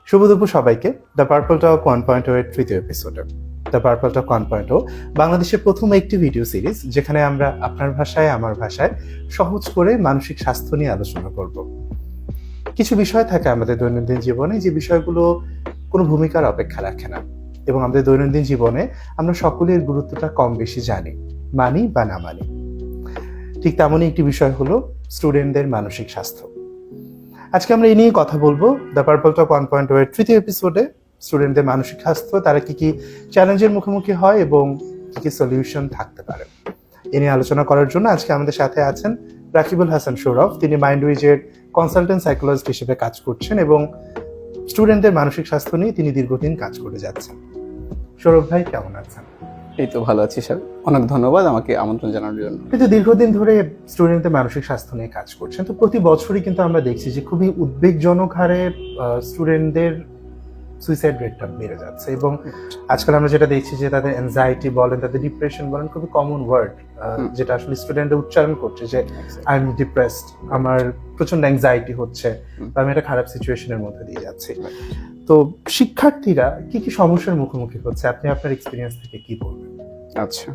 শুভ দুপুর সবাইকে। The purple টক 1.0 এর তৃতীয় এপিসোডে। দ্য পার্পল টক 1.0 বাংলাদেশের প্রথম একটি ভিডিও সিরিজ যেখানে আমরা আপনার ভাষায় আমার ভাষায় সহজ করে মানসিক স্বাস্থ্য নিয়ে আলোচনা করব। কিছু বিষয় থাকে আমাদের দৈনন্দিন জীবনে যে বিষয়গুলো কোনো ভূমিকার অপেক্ষা রাখে না, এবং আমাদের দৈনন্দিন জীবনে আমরা সকলের গুরুত্বটা কম বেশি জানি, মানি বা না মানি। ঠিক তেমনই একটি বিষয় হলো স্টুডেন্টদের মানসিক স্বাস্থ্য। আজকে আমরা এই নিয়ে কথা বলবো দ্য পার্পল টক 1.0 এর তৃতীয় এপিসোডে। স্টুডেন্টদের মানসিক স্বাস্থ্য, তারা কি কি চ্যালেঞ্জের মুখোমুখি হয় এবং কি কি সলিউশন থাকতে পারে, এ নিয়ে আলোচনা করার জন্য আজকে আমাদের সাথে আছেন রাকিবুল হাসান সৌরভ। তিনি মাইন্ডউইজের কনসালটেন্ট সাইকোলজিস্ট হিসেবে কাজ করছেন এবং স্টুডেন্টদের মানসিক স্বাস্থ্য নিয়ে তিনি দীর্ঘদিন কাজ করে যাচ্ছেন। সৌরভ ভাই, কেমন আছেন? এই তো ভালো আছি স্যার, অনেক ধন্যবাদ আমাকে আমন্ত্রণ জানানোর জন্য। কিন্তু দীর্ঘদিন ধরে স্টুডেন্টদের মানসিক স্বাস্থ্য নিয়ে কাজ করছেন, তো প্রতি বছরই কিন্তু আমরা দেখছি যে খুবই উদ্বেগজনক হারে স্টুডেন্টদের সুইসাইড রেটটা বেড়ে যাচ্ছে, এবং আজকাল আমরা যেটা দেখছি যে তাদের অ্যাংজাইটি বলেন, তাদের ডিপ্রেশন বলেন, খুবই কমন ওয়ার্ড যেটা আসলে স্টুডেন্টরা উচ্চারণ করছে যে আই এম ডিপ্রেসড, আমার প্রচন্ড অ্যাংজাইটি হচ্ছে, বা আমি একটা খারাপ সিচুয়েশনের মধ্যে দিয়ে যাচ্ছি। তো শিক্ষার্থীরা কি কি সমস্যার মুখোমুখি হচ্ছে, আপনি আপনার এক্সপিরিয়েন্স থেকে কি বলবেন? আচ্ছা,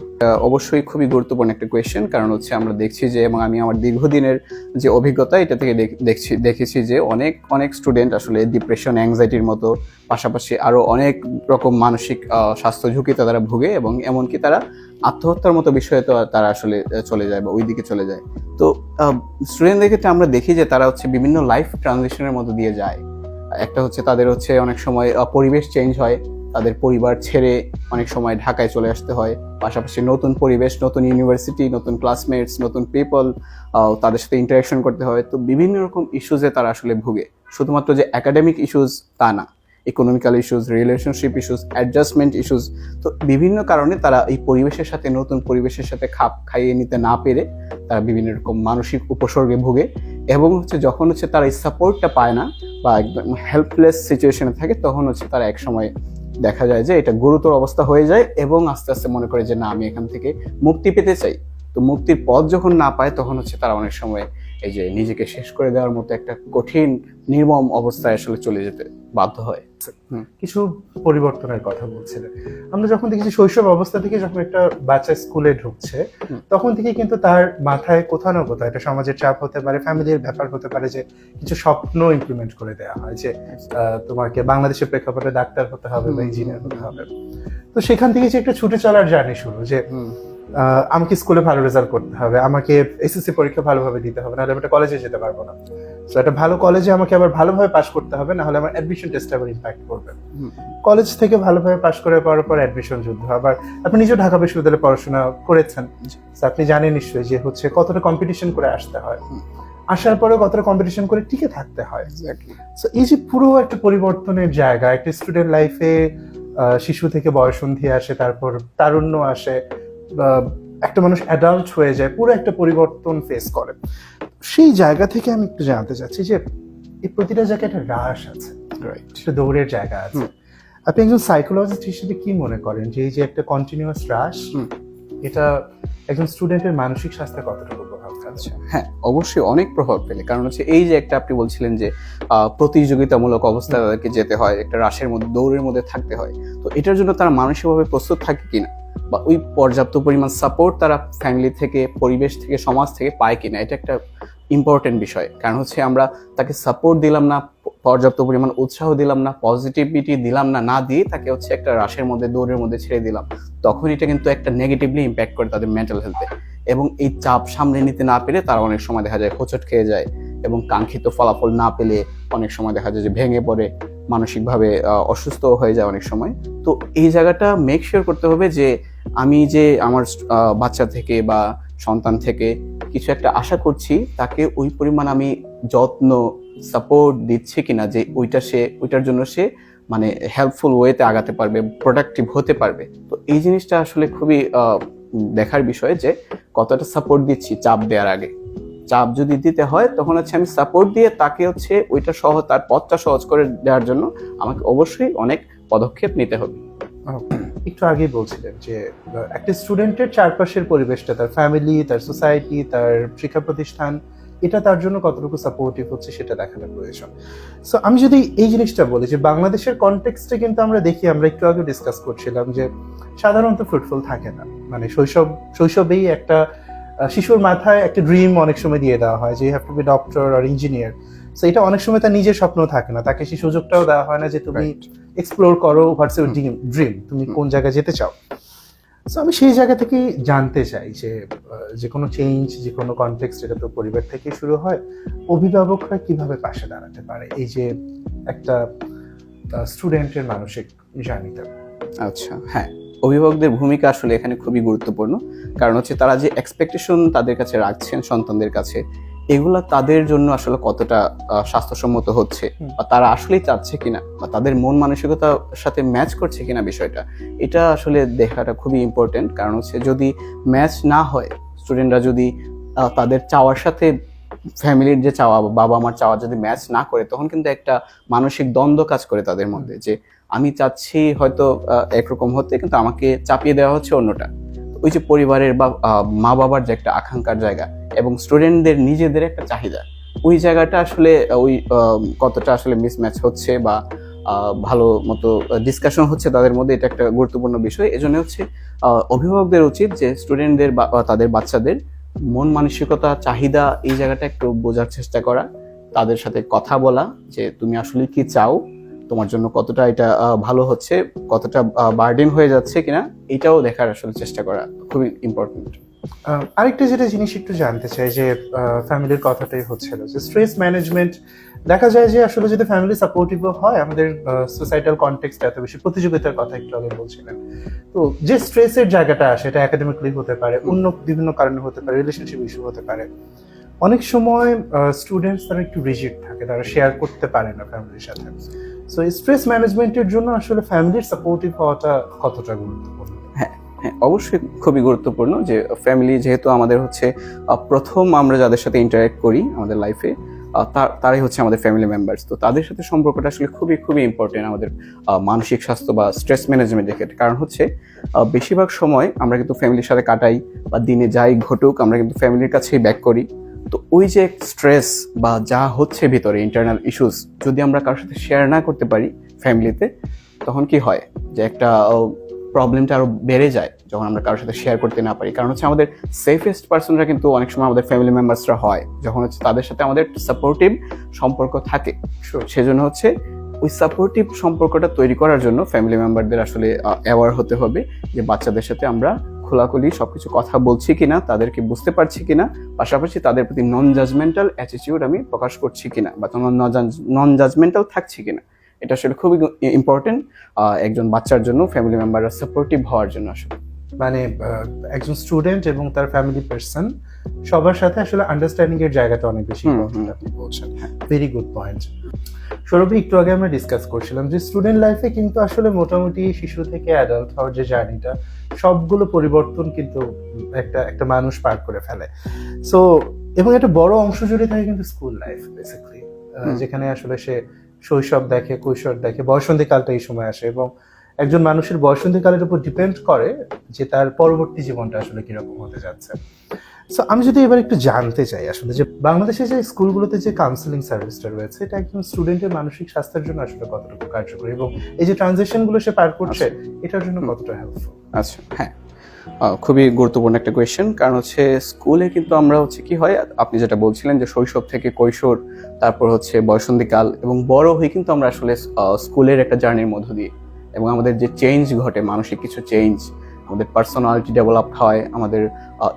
অবশ্যই খুবই গুরুত্বপূর্ণ একটা কোয়েশ্চেন, কারণ হচ্ছে আমরা দেখছি যে, এবং আমি আমার দীর্ঘদিনের যে অভিজ্ঞতা এটা থেকে দেখেছি যে অনেক স্টুডেন্ট আসলে ডিপ্রেশন, অ্যাংজাইটির মতো পাশাপাশি আরো অনেক রকম মানসিক স্বাস্থ্য ঝুঁকিতে তারা ভুগে, এবং এমনকি তারা আত্মহত্যার মতো বিষয়ে তো তারা আসলে চলে যায় বা ওই দিকে চলে যায়। তো স্টুডেন্টদের ক্ষেত্রে আমরা দেখি যে তারা হচ্ছে বিভিন্ন লাইফ ট্রানজিশনের মধ্যে দিয়ে যায়। একটা হচ্ছে তাদের হচ্ছে অনেক সময় পরিবেশ চেঞ্জ হয়, তাদের পরিবার ছেড়ে অনেক সময় ঢাকায় চলে আসতে হয়, পাশাপাশি নতুন পরিবেশ, নতুন ইউনিভার্সিটি, নতুন ক্লাসমেটস, নতুন পিপল, তাদের সাথে ইন্টারাকশন করতে হয়। তো বিভিন্ন রকম ইস্যুজে তারা আসলে ভুগে। শুধুমাত্র যে একাডেমিক ইস্যুজ তা না, economical issues, relationship issues, adjustment issues. তো বিভিন্ন কারণে তারা এই পরিবেশের সাথে, নতুন পরিবেশের সাথে খাপ খাইয়ে নিতে না পেরে তারা বিভিন্ন রকম মানসিক উপসর্গে ভুগে, এবং হচ্ছে যখন হচ্ছে তারা এই সাপোর্টটা পায় না বা একদম হেল্পলেস সিচুয়েশনে থাকে, তখন হচ্ছে তারা এক সময় দেখা যায় যে এটা গুরুতর অবস্থা হয়ে যায়, এবং আস্তে আস্তে মনে করে যে না, আমি এখান থেকে মুক্তি পেতে চাই। তো মুক্তির পথ যখন না পায়, তখন হচ্ছে তারা অনেক সময় এই যে নিজেকে শেষ করে দেওয়ার মতো একটা কঠিন নির্মম অবস্থায় আসলে চলে যেতে বাধ্য হয়। কিছু পরিবর্তনের কথা বলছিলেন। আমরা যখন দেখি শৈশব অবস্থা থেকে যখন একটা বাচ্চা স্কুলে ঢুকছে, তখন থেকে কিন্তু তার মাথায় কোথাও না কোথাও এটা সমাজের চাপ হতে পারে, ফ্যামিলির ব্যাপার হতে পারে, যে কিছু স্বপ্ন ইমপ্লিমেন্ট করে দেওয়া হয় যে তোমাকে বাংলাদেশের প্রেক্ষাপটে ডাক্তার হতে হবে বা ইঞ্জিনিয়ার হতে হবে। তো সেখান থেকে যে একটা ছুটে চলার জার্নি শুরু, যে আমাকে স্কুলে ভালো রেজাল্ট করতে হবে, আমাকে এসএসসি পরীক্ষা ভালোভাবে দিতে হবে, নাহলে আমি একটা কলেজে যেতে পারবো না। তো একটা ভালো কলেজে আমাকে আবার ভালোভাবে পাস করতে হবে, না হলে আমার অ্যাডমিশন টেস্টে আবার ইম্প্যাক্ট করবে। কলেজ থেকে ভালোভাবে পাস করে পাওয়ার পর অ্যাডমিশন যুদ্ধ। আবার আপনি নিজেও ঢাকা বিশ্ববিদ্যালয়ে পড়াশোনা করেছেন, আপনি জানেন নিশ্চয়ই যে হচ্ছে কতটা কম্পিটিশন করে আসতে হয়, আসার পরে কতটা কম্পিটিশন করে টিকে থাকতে হয়। সো এই যে পুরো একটা পরিবর্তনের জায়গা, একটা স্টুডেন্ট লাইফে শিশু থেকে বয়সন্ধি আসে, তারপর তারুণ্য আসে, একটা মানুষ অ্যাডাল্ট হয়ে যায়, পুরো একটা পরিবর্তন ফেস করে। সেই জায়গা থেকে আমি একটু জানতে চাচ্ছি যে এই প্রতিটা জায়গায় একটা হ্রাস আছে, একটা দৌড়ের জায়গা আছে। আপনি একজন সাইকোলজিস্ট হিসেবে কি মনে করেন যে এই যে একটা কন্টিনিউয়াস হ্রাস, এটা একজন স্টুডেন্টের মানসিক স্বাস্থ্যে কতটুকু প্রভাব ফেলছে? হ্যাঁ, অবশ্যই অনেক প্রভাব ফেলে। কারণ হচ্ছে এই যে একটা আপনি বলছিলেন যে প্রতিযোগিতামূলক অবস্থায় তাদেরকে যেতে হয়, একটা রাশের মধ্যে, দৌড়ের মধ্যে থাকতে হয়। তো এটার জন্য তারা মানসিকভাবে প্রস্তুত থাকে কিনা, বা ওই পর্যাপ্ত পরিমাণ সাপোর্ট তারা ফ্যামিলি থেকে, পরিবেশ থেকে, সমাজ থেকে পায় কিনা, এটা একটা ইম্পর্টেন্ট বিষয়। কারণ হচ্ছে আমরা তাকে সাপোর্ট দিলাম না, পর্যাপ্ত পরিমাণ উৎসাহ দিলাম না, পজিটিভিটি দিলাম না, না দিয়ে তাকে হচ্ছে একটা রাশের মধ্যে, দৌড়ের মধ্যে ছেড়ে দিলাম, তখন এটা কিন্তু একটা নেগেটিভলি ইম্প্যাক্ট করে তাদের মেন্টাল হেলথে। এবং এই চাপ সামলে নিতে না পেরে তারা অনেক সময় দেখা যায় হোঁচট খেয়ে যায়, এবং কাঙ্ক্ষিত ফলাফল না পেলে অনেক সময় দেখা যায় যে ভেঙে পড়ে, মানসিকভাবে অসুস্থ হয়ে যায় অনেক সময়। তো এই জায়গাটা মেক শিওর করতে হবে যে আমি যে আমার বাচ্চা থেকে বা সন্তান থেকে কিছু একটা আশা করছি, তাকে ওই পরিমাণ আমি যত্ন, সাপোর্ট দিচ্ছি কিনা, যে ওইটার জন্য সে মানে হেল্পফুল ওয়েতে আগাতে পারবে, প্রোডাক্টিভ হতে পারবে। তো এই জিনিসটা আসলে খুবই দেখার বিষয় যে কতটা সাপোর্ট দিচ্ছি চাপ দেওয়ার আগে। চাপ যদি দিতে হয়, তখন হচ্ছে আমি সাপোর্ট দিয়ে তাকে হচ্ছে ওইটা তার পথটা সহজ করে দেওয়ার জন্য আমাকে অবশ্যই অনেক পদক্ষেপ নিতে হবে। একটু আগেই বলছিলেন যে একটা স্টুডেন্টের চারপাশের পরিবেশটা, তার ফ্যামিলি, তার সোসাইটি, তার শিক্ষা প্রতিষ্ঠান, এটা তার জন্য কতটুকু সাপোর্টিভ হচ্ছে সেটা দেখানো প্রয়োজন। সো আমি যদি এই জিনিসটা বলি যে বাংলাদেশের কনটেক্সটে কিন্তু আমরা দেখি, আমরা একটু আগে ডিসকাস করছিলাম যে সাধারণত ফ্রুটফুল থাকে না, মানে শৈশবেই একটা শিশুর মাথায় একটা ড্রিম অনেক সময় দিয়ে দেওয়া হয় যে you have to be doctor আর ইঞ্জিনিয়ার। সো এটা অনেক সময় তার নিজের স্বপ্ন থাকে না, তাকে সেই সুযোগটাও দেওয়া হয় না যে তুমি এক্সপ্লোর করো হোয়াটস ইউর ড্রিম, তুমি কোন জায়গায় যেতে চাও। সো আমি সেই জায়গা থেকে জানতে চাই যে কোনো চেঞ্জ, যে কোনো কনটেক্সট, এটা তো পরিবার থেকে শুরু হয়, অভিভাবকরা কিভাবে পাশে দাঁড়াতে পারে এই যে একটা স্টুডেন্টের মানসিক জার্নিতে? আচ্ছা, হ্যাঁ, অভিভাবকদের ভূমিকা আসলে এখানে খুবই গুরুত্বপূর্ণ। কারণ হচ্ছে তারা যে এক্সপেকটেশন তাদের কাছে রাখছেন সন্তানদের কাছে, এগুলা তাদের জন্য আসলে কতটা স্বাস্থ্যসম্মত হচ্ছে, বা তারা আসলেই চাচ্ছে কিনা, বা তাদের মন মানসিকতার সাথে ম্যাচ করছে কিনা বিষয়টা, এটা আসলে দেখাটা খুবই ইম্পর্টেন্ট। কারণ হচ্ছে যদি ম্যাচ না হয়, স্টুডেন্টরা যদি তাদের চাওয়ার সাথে ফ্যামিলির যে চাওয়া, বাবা মার চাওয়া যদি ম্যাচ না করে, তখন কিন্তু একটা মানসিক দ্বন্দ্ব কাজ করে তাদের মধ্যে, যে আমি চাচ্ছি হয়তো একরকম হতে, কিন্তু আমাকে চাপিয়ে দেওয়া হচ্ছে অন্যটা। ওই যে পরিবারের বা মা বাবার যে একটা আকাঙ্ক্ষার জায়গা এবং স্টুডেন্টদের নিজেদের একটা চাহিদা, ওই জায়গাটা আসলে ওই কতটা আসলে মিসম্যাচ হচ্ছে বা ভালো মতো ডিসকাশন হচ্ছে তাদের মধ্যে, এটা একটা গুরুত্বপূর্ণ বিষয়। এজন্য হচ্ছে অভিভাবকদের উচিত যে স্টুডেন্টদের বা তাদের বাচ্চাদের মন মানসিকতা, চাহিদা, এই জায়গাটা একটু বোঝার চেষ্টা করা, তাদের সাথে কথা বলা যে তুমি আসলে কি চাও, তোমার জন্য কতটা এটা ভালো হচ্ছে, কতটা বার্ডেন হয়ে যাচ্ছে কিনা, এটাও দেখার আসলে চেষ্টা করা খুবই ইম্পর্টেন্ট। আরেকটা যেটা জিনিস একটু জানতে চাই যে ফ্যামিলির কথাটাই হচ্ছিল যে স্ট্রেস ম্যানেজমেন্ট। দেখা যায় যে আসলে যদি ফ্যামিলি সাপোর্টিভ হয়, আমাদের সোসাইটাল কনটেক্সট এত বেশি প্রতিযোগিতার কথা একটু আগে বলছিলেন, তো যে স্ট্রেসের জায়গাটা আসে, এটা একাডেমিকলি হতে পারে, অন্য বিভিন্ন কারণে হতে পারে, রিলেশনশিপ ইস্যু হতে পারে। অনেক সময় স্টুডেন্টস তারা একটু রিজিড থাকে, তারা শেয়ার করতে পারে না ফ্যামিলির সাথে। সো স্ট্রেস ম্যানেজমেন্টের জন্য আসলে ফ্যামিলির সাপোর্টিভ হওয়াটা কতটা গুরুত্বপূর্ণ? হ্যাঁ, অবশ্যই খুবই গুরুত্বপূর্ণ। যে ফ্যামিলি যেহেতু আমাদের হচ্ছে প্রথম আমরা যাদের সাথে ইন্টারঅ্যাক্ট করি আমাদের লাইফে, তারাই হচ্ছে আমাদের ফ্যামিলি মেম্বার্স। তো তাদের সাথে সম্পর্কটা আসলে খুবই খুবই ইম্পর্টেন্ট আমাদের মানসিক স্বাস্থ্য বা স্ট্রেস ম্যানেজমেন্টের ক্ষেত্রে। কারণ হচ্ছে বেশিরভাগ সময় আমরা কিন্তু ফ্যামিলির সাথে কাটাই, বা দিনে যাই ঘটুক আমরা কিন্তু ফ্যামিলির কাছেই ব্যাক করি। তো ওই যে স্ট্রেস বা যা হচ্ছে ভিতরে ইন্টারনাল ইস্যুস, যদি আমরা কারোর সাথে শেয়ার না করতে পারি ফ্যামিলিতে, তখন কি হয় যে একটা প্রবলেমটা আরো বেড়ে যায় যখন আমরা কারোর সাথে শেয়ার করতে না পারি। কারণ হচ্ছে আমাদের সেফেস্ট পার্সনরা কিন্তু অনেক সময় আমাদের ফ্যামিলি মেম্বার্সরা হয়, যখন হচ্ছে তাদের সাথে আমাদের সাপোর্টিভ সম্পর্ক থাকে। সেজন্য হচ্ছে ওই সাপোর্টিভ সম্পর্কটা তৈরি করার জন্য ফ্যামিলি মেম্বারদের আসলে অ্যাওয়ার হতে হবে যে বাচ্চাদের সাথে আমরা খোলাখুলি সবকিছু কথা বলছি কিনা, তাদেরকে বুঝতে পারছি কিনা, পাশাপাশি তাদের প্রতি নন জাজমেন্টাল অ্যাটিটিউড আমি প্রকাশ করছি কিনা, বা নন জাজমেন্টাল থাকছি কিনা। এটা আসলে খুবই ইম্পর্টেন্ট একজন বাচ্চার জন্য, ফ্যামিলি মেম্বাররা সাপোর্টিভ হওয়ার জন্য আসলে। মানে একজন স্টুডেন্ট এবং তার ফ্যামিলি পার্সন সবার সাথে আসলে আন্ডারস্ট্যান্ডিং এর জায়গাটা অনেক বেশি ইম্পর্টেন্ট, আপনি বলছেন। Very good point. সৌরভী, একটু আগে আমরা ডিসকাস করছিলাম যে স্টুডেন্ট লাইফে কিন্তু আসলে মোটামুটি শিশু থেকে অ্যাডাল্ট হওয়ার যে জার্নিটা, সবগুলো পরিবর্তন কিন্তু একটা মানুষ পার করে ফেলে। সো এবং একটা বড় অংশ জুড়ে থাকে কিন্তু স্কুল লাইফ বেসিক্যালি, যেখানে আসলে সে শৈশব দেখে, কৈশোর দেখে, বয়সন্ধিকালটা এই সময় আসে, এবং একজন মানুষের বয়সন্ধিকালের উপর ডিপেন্ড করে যে তার পরবর্তী জীবনটা আসলে কিরকম হতে যাচ্ছে। সো আমি যদি এবার একটু জানতে চাই আসলে যে বাংলাদেশে যে স্কুলগুলোতে যে কাউন্সিলিং সার্ভিসটা রয়েছে, এটা একজন স্টুডেন্টের মানসিক স্বাস্থ্যের জন্য আসলে কতটুকু কার্যকরী, এবং এই যে ট্রানজিশনগুলো সে পার করছে এটার জন্য কতটা হেল্পফুল? আচ্ছা, হ্যাঁ, খুবই গুরুত্বপূর্ণ একটা কোয়েশ্চেন। কারণ হচ্ছে স্কুলে কিন্তু আমরা হচ্ছে কি হয়, আপনি যেটা বলছিলেন যে শৈশব থেকে কৈশোর, তারপর হচ্ছে বয়সন্ধিকাল এবং বড় হয়ে কিন্তু আমরা আসলে স্কুলের একটা জার্নির মধ্য দিয়ে, এবং আমাদের যে চেঞ্জ ঘটে, মানসিক কিছু চেঞ্জ, আমাদের পার্সোনালিটি ডেভেলপ হয়, আমাদের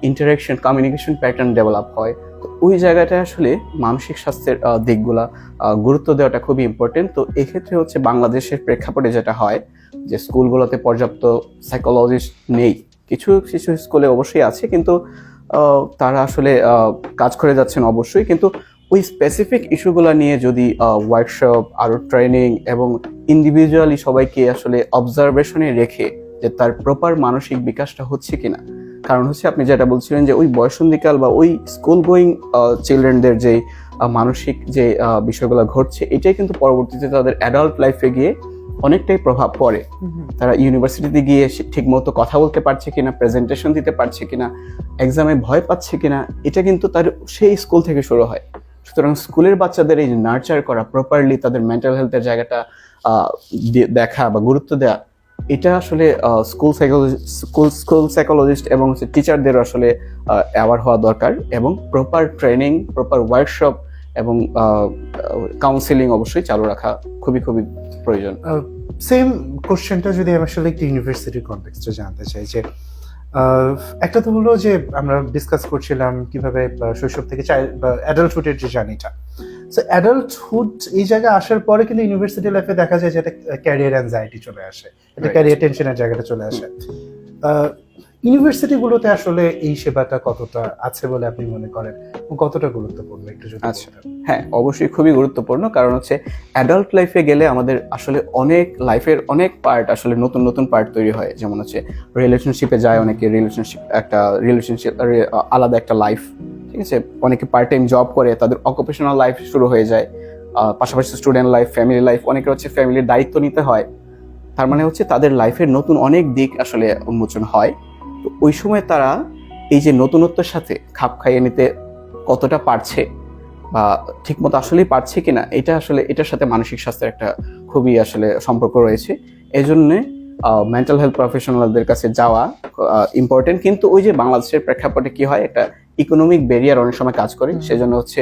ইন্টারাকশন, কমিউনিকেশন প্যাটার্ন ডেভেলপ হয়। তো ওই জায়গাটায় আসলে মানসিক স্বাস্থ্যের দিকগুলা গুরুত্ব দেওয়াটা খুবই ইম্পর্টেন্ট। তো এক্ষেত্রে হচ্ছে বাংলাদেশের প্রেক্ষাপটে যেটা হয় যে স্কুলগুলোতে পর্যাপ্ত সাইকোলজিস্ট নেই। কিছু কিছু স্কুলে অবশ্যই আছে, কিন্তু তারা আসলে কাজ করে যাচ্ছেন অবশ্যই। কিন্তু ওই স্পেসিফিক ইস্যুগুলো নিয়ে যদি ওয়ার্কশপ, আরো ট্রেনিং এবং ইন্ডিভিজুয়ালি সবাইকে আসলে অবজারভেশনে রেখে যে তার প্রপার মানসিক বিকাশটা হচ্ছে কিনা। কারণ হচ্ছে আপনি যেটা বলছিলেন যে ওই বয়সন্ধিকাল বা ওই স্কুল গোয়িং চিলড্রেনদের যে মানসিক যে বিষয়গুলো ঘটছে, এটাই কিন্তু পরবর্তীতে তাদের অ্যাডাল্ট লাইফে গিয়ে অনেকটাই প্রভাব পড়ে। তারা ইউনিভার্সিটিতে গিয়ে ঠিক মতো কথা বলতে পারছে কিনা, প্রেজেন্টেশন দিতে পারছে কিনা, এক্সামে ভয় পাচ্ছে কিনা, এটা কিন্তু তার সেই স্কুল থেকে শুরু হয়। সুতরাং স্কুলের বাচ্চাদের এই নার্চার করা, প্রপারলি তাদের মেন্টাল হেলথের জায়গাটা দেখা বা গুরুত্ব দেওয়া, এটা আসলে স্কুল সাইকোলজিস্ট এবং টিচারদের আসলে অ্যাওয়ার হওয়া দরকার, এবং প্রপার ট্রেনিং, প্রপার ওয়ার্কশপ এবং কাউন্সিলিং অবশ্যই চালু রাখা খুবই খুবই প্রয়োজন। সেম কোশ্চেনটা যদি আমি আসলে একটু ইউনিভার্সিটির কনটেক্সটে জানতে চাই, যে একটা তো হলো যে আমরা ডিসকাস করছিলাম কিভাবে শৈশব থেকে অ্যাডাল্টহুডের যে জার্নিটা, সো অ্যাডাল্টহুড এই জায়গায় আসার পরে কিন্তু ইউনিভার্সিটি লাইফে দেখা যায় যে একটা ক্যারিয়ার অ্যাংজাইটি চলে আসে, একটা ক্যারিয়ার টেনশনের জায়গাটা চলে আসে। ইউনিভার্সিটিগুলোতে আসলে এই সেবাটা কতটা আছে বলে আপনি মনে করেন, কতটা গুরুত্বপূর্ণ একটু যদি আচ্ছা, হ্যাঁ, অবশ্যই খুবই গুরুত্বপূর্ণ। কারণ হচ্ছে অ্যাডাল্ট লাইফে গেলে আমাদের আসলে অনেক লাইফের অনেক পার্ট, আসলে নতুন নতুন পার্ট তৈরি হয়। যেমন হচ্ছে রিলেশনশিপে যায় অনেকে, রিলেশনশিপ আলাদা একটা লাইফ, ঠিক আছে। অনেকে পার্ট টাইম জব করে, তাদের অকুপেশনাল লাইফ শুরু হয়ে যায়। পাশাপাশি স্টুডেন্ট লাইফ, ফ্যামিলি লাইফ, অনেকের হচ্ছে ফ্যামিলির দায়িত্ব নিতে হয়। তার মানে হচ্ছে তাদের লাইফের নতুন অনেক দিক আসলে উন্মোচন হয়। তো ওই সময় তারা এই যে নতুনত্বের সাথে খাপ খাইয়ে নিতে কতটা পারছে বা ঠিকমতো আসলেই পারছে কিনা, এটা আসলে এটার সাথে মানসিক স্বাস্থ্যের একটা খুবই আসলে সম্পর্ক রয়েছে। এই জন্যে মেন্টাল হেলথ প্রফেশনালদের কাছে যাওয়া ইম্পর্টেন্ট। কিন্তু ওই যে বাংলাদেশের প্রেক্ষাপটে কি হয়, একটা ইকোনমিক ব্যারিয়ার অনেক সময় কাজ করে। সেজন্য হচ্ছে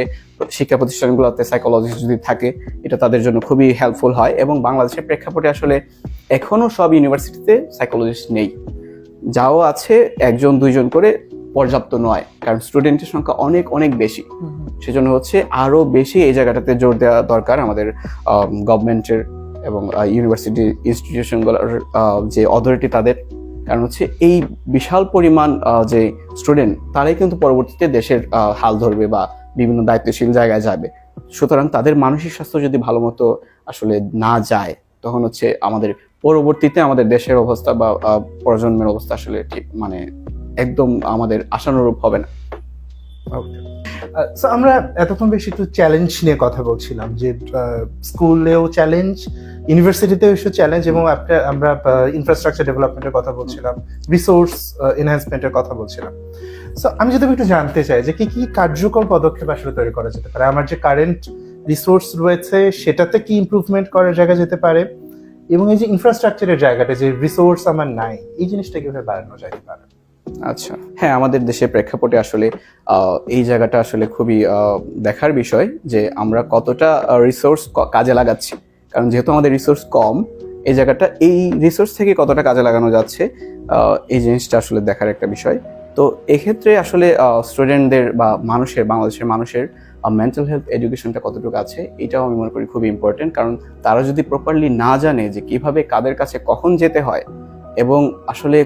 শিক্ষা প্রতিষ্ঠানগুলোতে সাইকোলজিস্ট যদি থাকে, এটা তাদের জন্য খুবই হেল্পফুল হয়। এবং বাংলাদেশের প্রেক্ষাপটে আসলে এখনো সব ইউনিভার্সিটিতে সাইকোলজিস্ট নেই, যাও আছে একজন দুইজন করে, পর্যাপ্ত নয়, কারণ স্টুডেন্টের সংখ্যা অনেক অনেক বেশি। সেজন্য হচ্ছে আরো বেশি এই জায়গাটাতে জোর দেওয়া দরকার আমাদের গভর্নমেন্টের এবং ইউনিভার্সিটি ইনস্টিটিউশনগুলোর যে অথরিটি তাদের। কারণ হচ্ছে এই বিশাল পরিমাণ যে স্টুডেন্ট, তারাই কিন্তু পরবর্তীতে দেশের হাল ধরবে বা বিভিন্ন দায়িত্বশীল জায়গায় যাবে। সুতরাং তাদের মানসিক স্বাস্থ্য যদি ভালো মতো আসলে না যায়, তখন হচ্ছে আমাদের পরবর্তীতে আমাদের দেশের অবস্থা বা প্রজন্মের অবস্থা আসলে ঠিক মানে একদম আমাদের আশানুরূপ হবে না। সো আমরা এতক্ষণ বেশি একটু চ্যালেঞ্জ নিয়ে কথা বলছিলাম, যে স্কুলেও চ্যালেঞ্জ, ইউনিভার্সিটিতেও এসে চ্যালেঞ্জ, এবং আমরা ইনফ্রাস্ট্রাকচার ডেভেলপমেন্টের কথা বলছিলাম, রিসোর্স এনহ্যান্সমেন্টের কথা বলছিলাম। সো আমি যদি একটু জানতে চাই যে কি কি কার্যকর পদক্ষেপ আসলে তৈরি করা যেতে পারে, আমার যে কারেন্ট রিসোর্স রয়েছে সেটাতে কি ইমপ্রুভমেন্ট করার জায়গা যেতে পারে, এবং এই যে ইনফ্রাস্ট্রাকচারের জায়গাটা, যে রিসোর্স আমার নাই, এই জিনিসটা কিভাবে বাড়ানো যেতে পারে। আচ্ছা, হ্যাঁ, আমাদের দেশের প্রেক্ষাপটে আসলে এই জায়গাটা আসলে খুবই দেখার বিষয় যে আমরা কতটা রিসোর্স কাজে লাগাচ্ছি। কারণ যেহেতু আমাদের রিসোর্স কম, এই জায়গাটা এই রিসোর্স থেকে কতটা কাজে লাগানো যাচ্ছে, এই জিনিসটা আসলে দেখার একটা বিষয়। তো এক্ষেত্রে আসলে স্টুডেন্টদের বা বাংলাদেশের মানুষের মেন্টাল হেলথ এডুকেশনটা কতটুকু আছে, এটাও আমি মনে করি খুবই ইম্পর্টেন্ট। কারণ তারা যদি প্রপারলি না জানে যে কিভাবে কাদের কাছে কখন যেতে হয়, এবং আসলে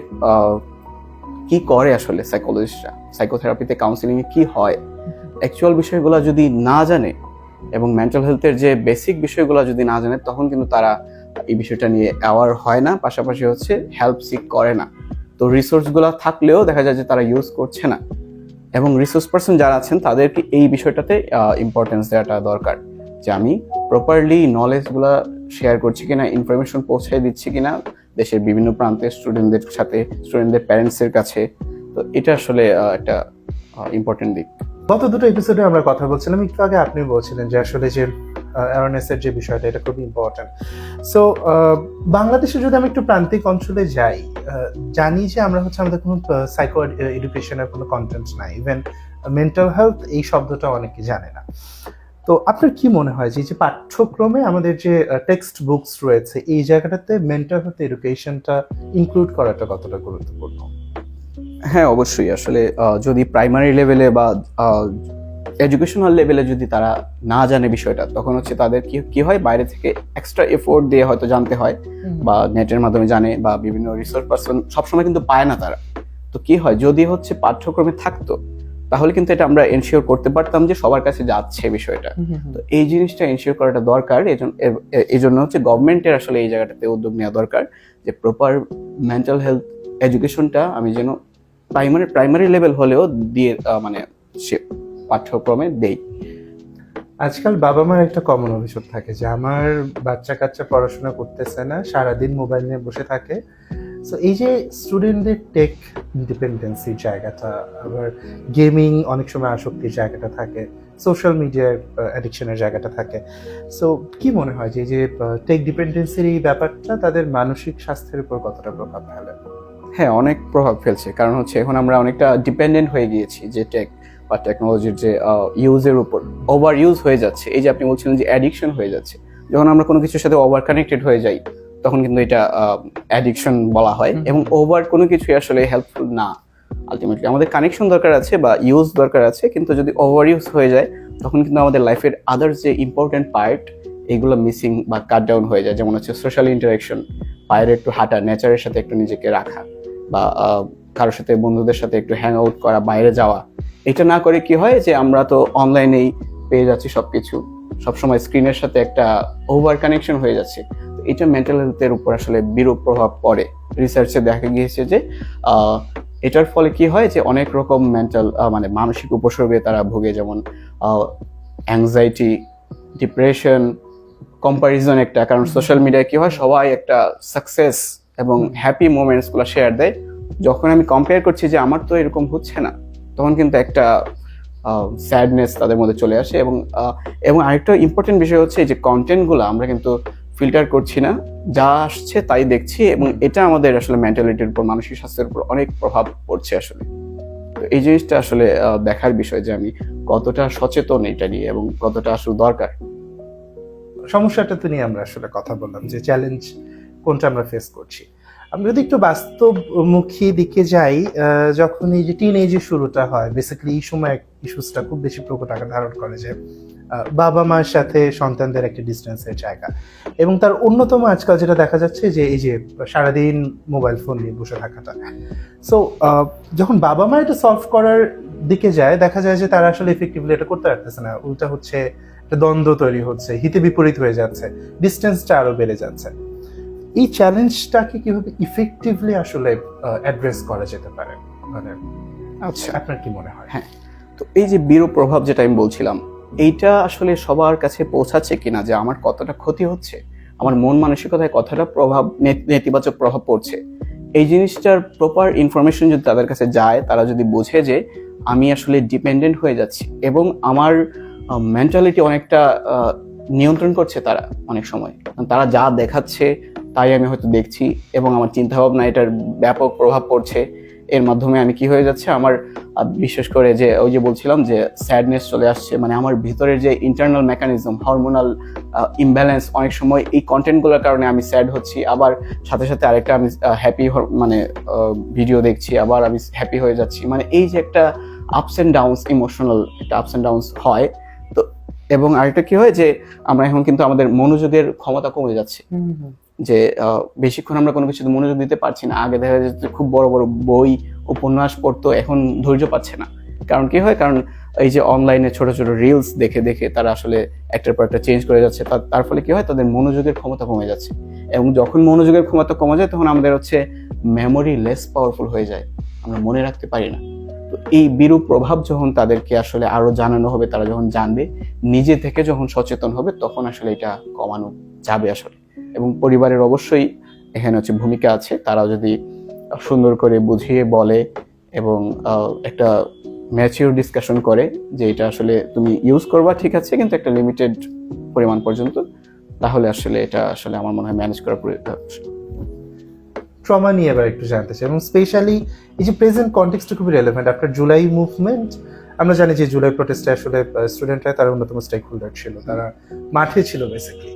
কি করে আসলে সাইকোলজিস্টরা, সাইকোথেরাপিতে কাউন্সিলিংয়ে কি হয়, অ্যাকচুয়াল বিষয়গুলো যদি না জানে এবং মেন্টাল হেলথের যে বেসিক বিষয়গুলো যদি না জানে, তখন কিন্তু তারা এই বিষয়টা নিয়ে অ্যাওয়ার হয় না, পাশাপাশি হচ্ছে হেল্প সিক করে না। তো রিসোর্সগুলো থাকলেও দেখা যায় যে তারা ইউজ করছে না। এবং রিসোর্স পার্সন যারা আছেন তাদেরকে এই বিষয়টাতে ইম্পর্টেন্স দেওয়াটা দরকার, যে আমি প্রপারলি নলেজগুলো শেয়ার করছি কিনা, ইনফরমেশন পৌঁছায় দিচ্ছি কিনা দেশের বিভিন্ন প্রান্তে স্টুডেন্টদের সাথে, স্টুডেন্টদের প্যারেন্টসের কাছে। তো এটা আসলে একটা ইম্পর্টেন্ট দিক। গত দুটো এপিসোডে আমরা কথা বলছিলাম, একটু আগে আপনি বলছিলেন যে আসলে যে অ্যাওয়ারনেসের যে বিষয়টা, এটা খুবই ইম্পর্টেন্ট। সো বাংলাদেশে যদি আমি একটু প্রান্তিক অঞ্চলে যাই, জানি যে আমরা হচ্ছে আমাদের কোনো সাইকো এডুকেশনের কোনো কন্টেন্ট নাই, ইভেন মেন্টাল হেলথ এই শব্দটা অনেকে জানে না। তো আপনার কি মনে হয় যে পাঠ্যক্রমে আমাদের যে টেক্সট বুকস রয়েছে, এই জায়গাটাতে মেন্টাল হেলথ এডুকেশনটা ইনক্লুড করাটা কতটা গুরুত্বপূর্ণ? হ্যাঁ, অবশ্যই। আসলে যদি প্রাইমারি লেভেলে বা এডুকেশনাল লেভেলে যদি তারা না জানে বিষয়টা, তখন হচ্ছে তাদের কি হয়, বাইরে থেকে এক্সট্রা এফোর্ট দিয়ে হয়তো জানতে হয়, বা নেটের মাধ্যমে জানে, বা বিভিন্ন রিসোর্স পার্সন সবসময় কিন্তু পায় না তারা। তো কি হয়, যদি হচ্ছে পাঠ্যক্রমে থাকতো, তাহলে কিন্তু এটা আমরা এনশিওর করতে পারতাম যে সবার কাছে যাচ্ছে বিষয়টা। তো এই জিনিসটা এনশিওর করাটা দরকার। এই জন্য হচ্ছে গভর্নমেন্টের আসলে এই জায়গাটাতে উদ্যোগ নেওয়া দরকার, যে প্রপার মেন্টাল হেলথ এডুকেশনটা আমি যেন প্রাইমারি লেভেল হলেও দিয়ে মানে সে পাঠ্যক্রমে দেই। আজকাল বাবা মার একটা কমন অভিযোগ থাকে যে আমার বাচ্চা কাচ্চা পড়াশোনা করতেছে না, সারাদিন মোবাইল নিয়ে বসে থাকে। সো এই যে স্টুডেন্টদের টেক ইন্ডিপেন্ডেন্সির জায়গাটা, আবার গেমিং অনেক সময় আসক্তির জায়গাটা থাকে, সোশ্যাল মিডিয়ার অ্যাডিকশনের জায়গাটা থাকে। সো কি মনে হয় যে এই যে টেক ডিপেন্ডেন্সির এই ব্যাপারটা তাদের মানসিক স্বাস্থ্যের উপর কতটা প্রভাব ফেলে? হ্যাঁ, অনেক প্রভাব ফেলছে, কারণ হচ্ছে এখন আমরা অনেকটা ডিপেন্ডেন্ট হয়ে গিয়েছি যে টেক বা টেকনোলজির যে ইউজের উপর ওভার ইউজ হয়ে যাচ্ছে। এই যে আপনি বলছিলেন যে অ্যাডিকশন হয়ে যাচ্ছে, যখন আমরা কোনো কিছুর সাথে ওভার কানেক্টেড হয়ে যাই তখন কিন্তু এটা অ্যাডিকশন বলা হয়। এবং ওভার কোনো কিছুই আসলে হেল্পফুল না। আলটিমেটলি আমাদের কানেকশন দরকার আছে বা ইউজ দরকার আছে, কিন্তু যদি ওভার ইউজ হয়ে যায় তখন কিন্তু আমাদের লাইফের আদার্স যে ইম্পর্টেন্ট পার্ট এগুলো মিসিং বা কাট ডাউন হয়ে যায়। যেমন হচ্ছে সোশ্যাল ইন্টারাকশন, বাইরে একটু হাঁটা, নেচারের সাথে একটু নিজেকে রাখা, বা কারোর সাথে বন্ধুদের সাথে একটু হ্যাং আউট করা, বাইরে যাওয়া। এটা না করে কি হয় যে আমরা তো অনলাইনেই পেয়ে যাচ্ছি সবকিছু, সবসময় স্ক্রিনের সাথে একটা ওভার কানেকশন হয়ে যাচ্ছে। তো এটা মেন্টাল হেলথের উপর আসলে বিরূপ প্রভাব পড়ে। রিসার্চে দেখা গিয়েছে যে এটার ফলে কি হয় যে অনেক রকম মেন্টাল মানে মানসিক উপসর্গে তারা ভোগে, যেমন অ্যাংজাইটি, ডিপ্রেশন, কম্পারিজন একটা। কারণ সোশ্যাল মিডিয়ায় কি হয়, সবাই একটা সাকসেস এবং হ্যাপি মোমেন্টস গুলো শেয়ার দেয়। যখন আমি কম্পেয়ার করছি যে আমার তো এরকম হচ্ছে না, তখন কিন্তু একটা স্যাডনেস তাদের মধ্যে চলে আসে। এবং আরেকটা ইম্পর্টেন্ট বিষয় হচ্ছে যে কন্টেন্টগুলো আমরা কিন্তু ফিল্টার করছি না, যা আসছে তাই দেখছি, এবং এটা আমাদের আসলে মেন্টালিটির উপর, মানসিক স্বাস্থ্যের উপর অনেক প্রভাব পড়ছে আসলে। তো এই জিনিসটা আসলে দেখার বিষয় যে আমি কতটা সচেতন এটা নিয়ে এবং কতটা আসলে দরকার। সমস্যাটা তো নিয়ে আমরা আসলে কথা বললাম যে চ্যালেঞ্জ কোনটা আমরা ফেস করছি। আমরা যদি একটু বাস্তবমুখী দিকে যাই, যখন এই যে টিন এজের শুরুটা হয়, বেসিক্যালি এই সময় ইস্যুসটা খুব বেশি প্রকট আকার ধারণ করে যে বাবা মার সাথে সন্তানদের একটা ডিস্টেন্সের জায়গা। এবং তার অন্যতম আজকাল যেটা দেখা যাচ্ছে যে এই যে সারাদিন মোবাইল ফোন নিয়ে বসে থাকাটা। সো যখন বাবা মা এটা সলভ করার দিকে যায়, দেখা যায় যে তারা আসলে এফেক্টিভলি এটা করতে পারতেছে না। উল্টা হচ্ছে, একটা দ্বন্দ্ব তৈরি হচ্ছে, হিতে বিপরীত হয়ে যাচ্ছে, ডিস্টেন্সটা আরো বেড়ে যাচ্ছে। এই চ্যালেঞ্জটাকে কিভাবে ইফেক্টিভলি আসলে অ্যাড্রেস করা যেতে পারে, মানে আচ্ছা, আপনার কি মনে হয়? হ্যাঁ, তো এই যে বিরূপ প্রভাব যেটা আমি বলছিলাম, এইটা আসলে সবার কাছে পৌঁছাচ্ছে কিনা, যে আমার কতটা ক্ষতি হচ্ছে, আমার মন মানসিকতায় কতটা নেতিবাচক প্রভাব পড়ছে, এই জিনিসটার প্রপার ইনফরমেশন যদি তাদের কাছে যায়, তারা যদি বোঝে যে আমি আসলে ডিপেন্ডেন্ট হয়ে যাচ্ছি এবং আমার মেন্টালিটি অনেকটা নিয়ন্ত্রণ করছে তারা অনেক সময়। তারা যা দেখাচ্ছে তাই আমি হয়তো দেখছি, এবং আমার চিন্তাভাবনা এটার ব্যাপক প্রভাব পড়ছে। এর মাধ্যমে আমি কি হয়ে যাচ্ছে, আমার বিশেষ করে যে ওই যে বলছিলাম যে স্যাডনেস চলে আসছে, মানে আমার ভিতরের যে ইন্টারনাল মেকানিজম, হরমোনাল ইমব্যালেন্স, অনেক সময় এই কন্টেন্টগুলোর কারণে আমি স্যাড হচ্ছি, আবার সাথে সাথে আরেকটা আমি হ্যাপি মানে ভিডিও দেখছি, আবার আমি হ্যাপি হয়ে যাচ্ছি। মানে এই যে একটা আপস অ্যান্ড ডাউনস, ইমোশনাল একটা আপস অ্যান্ড ডাউনস হয়। তো এবং আরেকটা কি হয় যে আমরা এখন কিন্তু আমাদের মনোযোগের ক্ষমতা কমে যাচ্ছে, যে বেশিক্ষণ আমরা কোনো কিছুতে মনোযোগ দিতে পারছি না। আগে দেখা যাচ্ছে খুব বড় বড় বই, উপন্যাস পড়তো, এখন ধৈর্য পাচ্ছে না। কারণ কি হয়, কারণ এই যে অনলাইনে ছোট ছোট রিলস দেখে দেখে তারা আসলে একটার পর একটা চেঞ্জ করে যাচ্ছে। তার ফলে কি হয়, তাদের মনোযোগের ক্ষমতা কমে যাচ্ছে, এবং যখন মনোযোগের ক্ষমতা কমে যায় তখন আমাদের হচ্ছে মেমোরি লেস পাওয়ারফুল হয়ে যায়, আমরা মনে রাখতে পারি না। তো এই বিরূপ প্রভাব যখন তাদেরকে আসলে আরো জানানো হবে, তারা যখন জানবে, নিজে থেকে যখন সচেতন হবে, তখন আসলে এটা কমানো যাবে আসলে। এবং পরিবারের অবশ্যই এখানে হচ্ছে ভূমিকা আছে। তারা যদি সুন্দর করে বুঝিয়ে বলে এবং একটা ম্যাচিউর ডিসকাশন করে যে এটা আসলে তুমি ইউজ করবা, ঠিক আছে, কিন্তু একটা লিমিটেড পরিমাণ পর্যন্ত, তাহলে আসলে এটা আসলে আমার মনে হয় ম্যানেজ করা প্রয়োজন। ট্রমা নিয়ে এবার একটু জানতে চাই, এবং স্পেশালি এই যে প্রেজেন্ট কনটেক্সটটা খুবই রেলেভেন্ট। আফটার জুলাই মুভমেন্ট, আমরা জানি যে জুলাই প্রোটেস্টে আসলে স্টুডেন্টরা তার অন্যতম স্টেক হোল্ডার ছিল, তারা মাঠে ছিল বেসিক্যালি।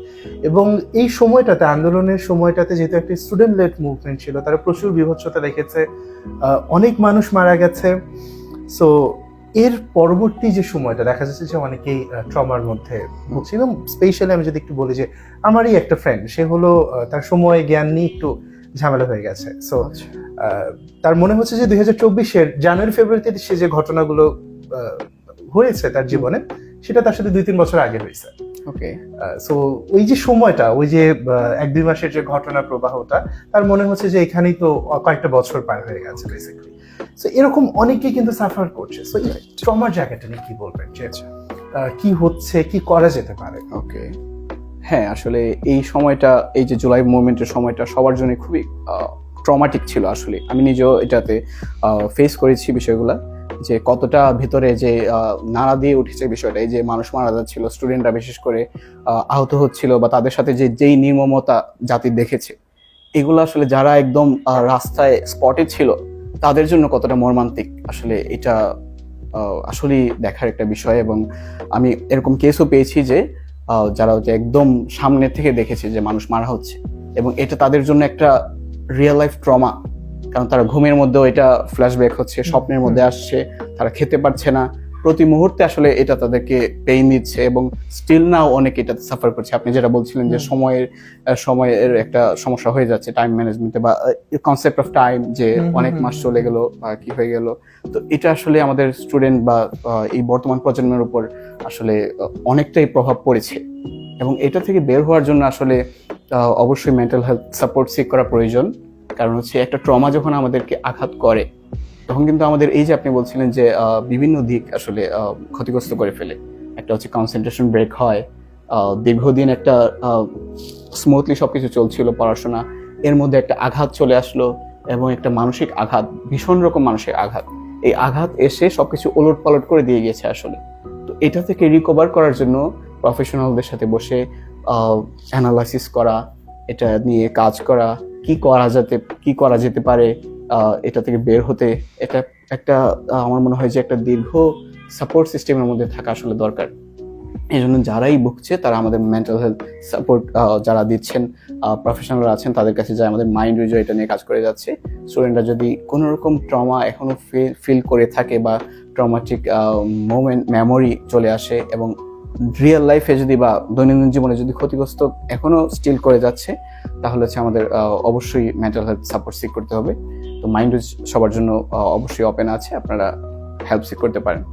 এবং এই সময়টাতে, আন্দোলনের সময়টাতে, যেহেতু একটা স্টুডেন্ট লেড মুভমেন্ট ছিল, তারা প্রচুর বিভৎসতা দেখেছে, অনেক মানুষ মারা গেছে। সো এর পরবর্তী যে সময়টা দেখা যাচ্ছে যে অনেকেই ট্রমার মধ্যে ভুগছে। এবং স্পেশালি আমি যদি একটু বলি যে আমারই একটা ফ্রেন্ড, সে হলো তার সময় জ্ঞান নিয়ে একটু ঝামেলা হয়ে গেছে। সো তার মনে হচ্ছে যে 2024-এর জানুয়ারি ফেব্রুয়ারিতে সে যে ঘটনাগুলো হয়েছে তার জীবনে, সেটা তার সাথে 2-3 বছর আগে হয়েছে। ওকে, সো ওই যে সময়টা, ওই যে 1-2 মাসের যে ঘটনা প্রবাহটা, তার মনে হচ্ছে যে এখানেই তো কয়েকটা বছর পার হয়ে গেছে বেসিক্যালি। সো এরকম অনেকেই কিন্তু সাফার করছে। সো এই ট্রমার জায়গাটা নিয়ে কি বলবেন? কি হচ্ছে, কি করা যেতে পারে? ওকে, হ্যাঁ আসলে এই সময়টা, এই যে জুলাই মুভমেন্টের সময়টা সবার জন্য খুবই ট্রমাটিক ছিল। আসলে আমি নিজেও এটাতে ফেস করেছি বিষয়গুলো, যে কতটা ভিতরে যে নাড়া দিয়ে উঠেছে বিষয়টা। এই যে মানুষ মারা যাচ্ছিল, স্টুডেন্টরা বিশেষ করে আহত হচ্ছিল, বা তাদের সাথে যেই নির্মমতা জাতি দেখেছে, এগুলো আসলে যারা একদম রাস্তায় স্পটে ছিল তাদের জন্য কতটা মর্মান্তিক, আসলে এটা আসলেই দেখার একটা বিষয়। এবং আমি এরকম কেসও পেয়েছি যে যারা হচ্ছে একদম সামনে থেকে দেখেছে যে মানুষ মারা হচ্ছে, এবং এটা তাদের জন্য একটা রিয়েল লাইফ ট্রমা, কারণ তারা ঘুমের মধ্যেও এটা ফ্ল্যাশব্যাক হচ্ছে, স্বপ্নের মধ্যে আসছে, তারা খেতে পারছে না, প্রতি মুহূর্তে আসলে এটা তাদেরকে পেইন দিচ্ছে, এবং স্টিল নাও অনেকে এটাতে সাফার করছে। আপনি যেটা বলছিলেন যে সময়ের একটা সমস্যা হয়ে যাচ্ছে টাইম ম্যানেজমেন্টে, বা কনসেপ্ট অফ টাইম, যে অনেক মাস চলে গেল বা কি হয়ে গেল। তো এটা আসলে আমাদের স্টুডেন্ট বা এই বর্তমান প্রজন্মের উপর আসলে অনেকটাই প্রভাব পড়েছে, এবং এটা থেকে বের হওয়ার জন্য আসলে অবশ্যই মেন্টাল হেলথ সাপোর্ট সিক করা প্রয়োজন। কারণ হচ্ছে একটা ট্রমা যখন আমাদেরকে আঘাত করে, তখন কিন্তু আমাদের এই যে আপনি বলছিলেন যে বিভিন্ন দিক আসলে ক্ষতিগ্রস্ত করে ফেলে। একটা হচ্ছে কনসেন্ট্রেশন ব্রেক হয়, দীর্ঘদিন একটা স্মুথলি সবকিছু চলছিল পড়াশোনা, এর মধ্যে একটা আঘাত চলে আসলো, এবং একটা মানসিক আঘাত, ভীষণ রকম মানসিক আঘাত, এই আঘাত এসে সবকিছু ওলট পালট করে দিয়ে গেছে আসলে। তো এটা থেকে রিকভার করার জন্য প্রফেশনালদের সাথে বসে অ্যানালাইসিস করা, এটা নিয়ে কাজ করা, কি করা যেতে পারে এটা থেকে বের হতে, এটা একটা আমার মনে হয় যে একটা দীর্ঘ সাপোর্ট সিস্টেমের মধ্যে থাকা আসলে দরকার। এই জন্য যারাই ভুগছে তারা আমাদের মেন্টাল হেলথ সাপোর্ট যারা দিচ্ছেন প্রফেশনাল আছেন তাদের কাছে যায়, আমাদের মাইন্ড রিজো এটা নিয়ে কাজ করে যাচ্ছে। স্টুডেন্টরা যদি কোনো রকম ট্রমা এখনো ফিল করে থাকে, বা ট্রমাটিক মোমেন্ট মেমোরি চলে আসে, এবং রিয়েল লাইফে যদি বা দৈনন্দিন জীবনে যদি ক্ষতিগ্রস্ত এখনো স্টিল করে যাচ্ছে, তাহলে হচ্ছে আমাদের অবশ্যই মেন্টাল হেলথ সাপোর্ট সিক করতে হবে। তো মাইন্ড সবার জন্য অবশ্যই ওপেন আছে, আপনারা হেল্প সিক করতে পারেন।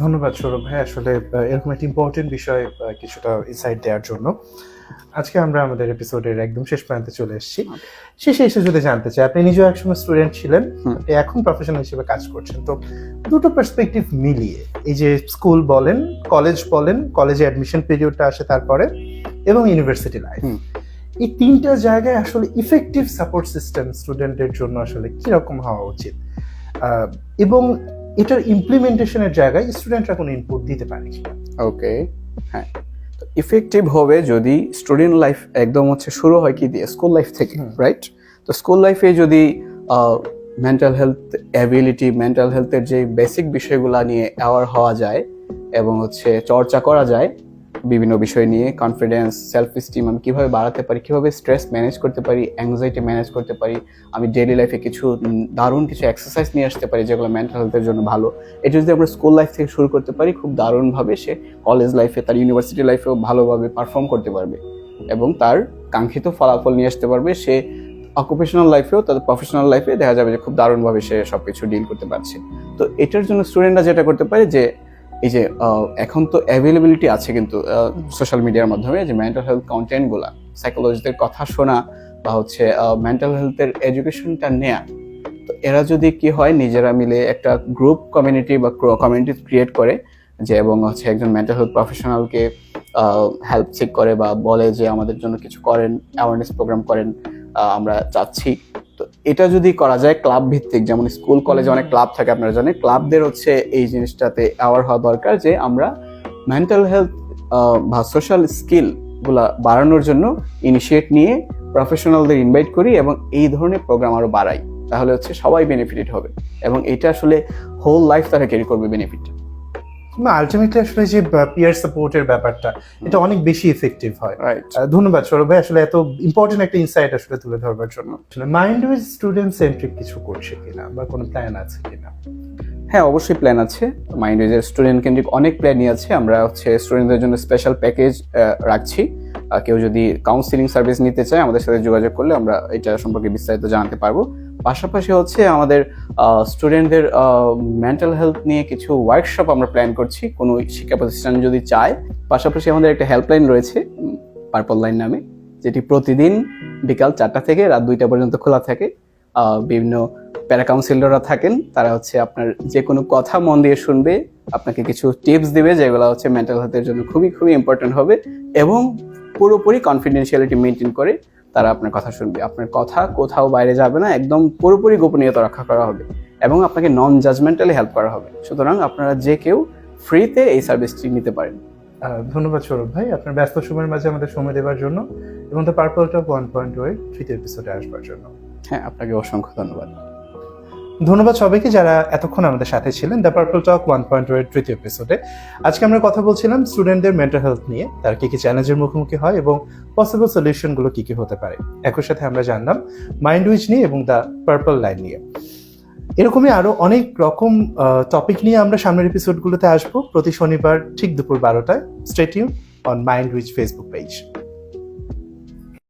ধন্যবাদ সৌরভ ভাই, আসলে এরকম একটা ইম্পর্টেন্ট বিষয় কিছুটা ইনসাইট দেওয়ার জন্য। আজকে আমরা আমাদের এপিসোডের একদম শেষ প্রান্তে চলে এসেছি। শেষে এসে যদি জানতে চাই, আপনি নিজেও একসময় স্টুডেন্ট ছিলেন, আপনি এখন প্রফেশনাল হিসেবে কাজ করছেন, তো দুটো পার্সপেক্টিভ মিলিয়ে, এই যে স্কুল বলেন, কলেজ বলেন, কলেজে অ্যাডমিশন পিরিয়ডটা আসে তারপরে, এবং ইউনিভার্সিটি লাইফ, এই তিনটা জায়গায় আসলে ইফেক্টিভ সাপোর্ট সিস্টেম স্টুডেন্টের জন্য আসলে কিরকম হওয়া উচিত, এবং এটার ইমপ্লিমেন্টেশনের জায়গায় স্টুডেন্টরা কোনো ইনপুট দিতে পারে কিনা? ওকে, হ্যাঁ, ইফেক্টিভ হবে যদি স্টুডেন্ট লাইফ একদম হচ্ছে শুরু হয় কি দিয়ে, স্কুল লাইফ থেকে, রাইট? তো স্কুল লাইফে যদি মেন্টাল হেলথ অ্যাবিলিটি, মেন্টাল হেলথের যে বেসিক বিষয়গুলো নিয়ে অ্যাওয়ার হওয়া যায়, এবং হচ্ছে চর্চা করা যায় বিভিন্ন বিষয় নিয়ে, কনফিডেন্স, সেলফ এস্টিম আমি কিভাবে বাড়াতে পারি, কিভাবে স্ট্রেস ম্যানেজ করতে পারি, অ্যাংজাইটি ম্যানেজ করতে পারি, আমি ডেইলি লাইফে কিছু দারুণ কিছু এক্সারসাইজ নিয়ে আসতে পারি যেগুলো মেন্টাল হেলথের জন্য ভালো, এটা যদি আমরা স্কুল লাইফ থেকে শুরু করতে পারি, খুব দারুণভাবে সে কলেজ লাইফে, তার ইউনিভার্সিটি লাইফেও ভালোভাবে পারফর্ম করতে পারবে, এবং তার কাঙ্ক্ষিত ফলাফল নিয়ে আসতে পারবে। সে অকুপেশনাল লাইফেও, তাদের প্রফেশনাল লাইফে দেখা যাবে যে খুব দারুণভাবে সে সবকিছু ডিল করতে পারছে। তো এটার জন্য স্টুডেন্টরা যেটা করতে পারে, যে এই যে এখন তো অ্যাভেলেবিলিটি আছে কিন্তু সোশ্যাল মিডিয়ার মাধ্যমে, যে মেন্টাল হেলথ কন্টেন্টগুলা, সাইকোলজিস্টদের কথা শোনা, বা হচ্ছে মেন্টাল হেলথের এডুকেশনটা নেয়া। তো এরা যদি কি হয়, নিজেরা মিলে একটা গ্রুপ কমিউনিটি বা কমিউনিটি ক্রিয়েট করে, যে এবং হচ্ছে একজন মেন্টাল হেলথ প্রফেশনালকে হেল্প চেক করে, বা বলে যে আমাদের জন্য কিছু করেন, অ্যাওয়ারনেস প্রোগ্রাম করেন, আমরা চাচ্ছি। তো এটা যদি করা যায় ক্লাব ভিত্তিক, যেমন স্কুল কলেজে অনেক ক্লাব থাকে আপনারা জানেন, ক্লাবদের হচ্ছে এই জিনিসটাতে অ্যাওয়ার হওয়া দরকার, যে আমরা মেন্টাল হেলথ বা সোশ্যাল স্কিল গুলা বাড়ানোর জন্য ইনিশিয়েট নিয়ে প্রফেশনালদের ইনভাইট করি, এবং এই ধরনের প্রোগ্রাম আরো বাড়াই, তাহলে হচ্ছে সবাই বেনিফিটেড হবে, এবং এটা আসলে হোল লাইফ তারা ক্যারি করবে বেনিফিট। আলটিমেটলি আসলে যে পিয়ার সাপোর্টের ব্যাপারটা, এটা অনেক বেশি ইফেক্টিভ হয়। রাইট, ধন্যবাদ সৌরভ ভাই, আসলে এত ইম্পর্টেন্ট একটা ইনসাইট আসলে তুলে ধরবার জন্য। মাইন্ড ওয়েজ স্টুডেন্ট সেন্ট্রিক কিছু করছে কিনা, বা কোনো প্ল্যান আছে কিনা? হ্যাঁ, অবশ্যই প্ল্যান আছে। মাইন্ড ওয়েজের স্টুডেন্ট কেন্দ্রিক অনেক প্ল্যানই আছে। আমরা হচ্ছে স্টুডেন্টদের জন্য স্পেশাল প্যাকেজ রাখছি। কেউ যদি কাউন্সিলিং সার্ভিস নিতে চায় আমাদের সাথে যোগাযোগ করলে আমরা এটা সম্পর্কে বিস্তারিত জানাতে পারবো। পাশাপাশি হচ্ছে আমাদের স্টুডেন্টদের মেন্টাল হেলথ নিয়ে কিছু ওয়ার্কশপ আমরা প্ল্যান করছি, কোনো শিক্ষা প্রতিষ্ঠান যদি চায়। পাশাপাশি আমাদের একটা হেল্পলাইন রয়েছে পার্পল লাইন নামে, যেটি প্রতিদিন বিকাল 4টা থেকে রাত 2টা পর্যন্ত খোলা থাকে। বিভিন্ন প্যারা কাউন্সিলররা থাকেন, তারা হচ্ছে আপনার যে কোনো কথা মন দিয়ে শুনবে, আপনাকে কিছু টিপস দিবে যেগুলো হচ্ছে মেন্টাল হেলথের জন্য খুবই খুবই ইম্পর্টেন্ট হবে, এবং পুরোপুরি কনফিডেন্সিয়ালিটি মেনটেন করে তারা আপনার কথা শুনবে। আপনার কথা কোথাও বাইরে যাবে না, একদম পুরোপুরি গোপনীয়তা রক্ষা করা হবে এবং আপনাকে নন জাজমেন্টালি হেল্প করা হবে। সুতরাং আপনারা যে কেউ ফ্রিতে এই সার্ভিসটি নিতে পারেন। ধন্যবাদ সৌরভ ভাই, আপনার ব্যস্ত সময়ের মাঝে আমাদের সময় দেওয়ার জন্য এবং দ্য পার্পল টক 1.0 তৃতীয় এপিসোডে আসবার জন্য। হ্যাঁ, আপনাকে অসংখ্য ধন্যবাদ। ধন্যবাদ সবাইকে যারা এতক্ষণ আমাদের সাথে ছিলেন দ্য পার্পল টক 1.0 এর তৃতীয় এপিসোডে। আজকে আমরা কথা বলছিলাম স্টুডেন্টদের মেন্টাল হেলথ নিয়ে, তারা কি কি চ্যালেঞ্জের মুখোমুখি হয় এবং পসিবল সলিউশনগুলো কি কি হতে পারে। একই সাথে আমরা জানলাম মাইন্ড উইচ নিয়ে এবং দ্য পার্পল লাইন নিয়ে। এরকমই আরো অনেক রকম টপিক নিয়ে আমরা সামনের এপিসোডগুলোতে আসবো প্রতি শনিবার ঠিক দুপুর 12টায়। Stay tune on mind which Facebook page.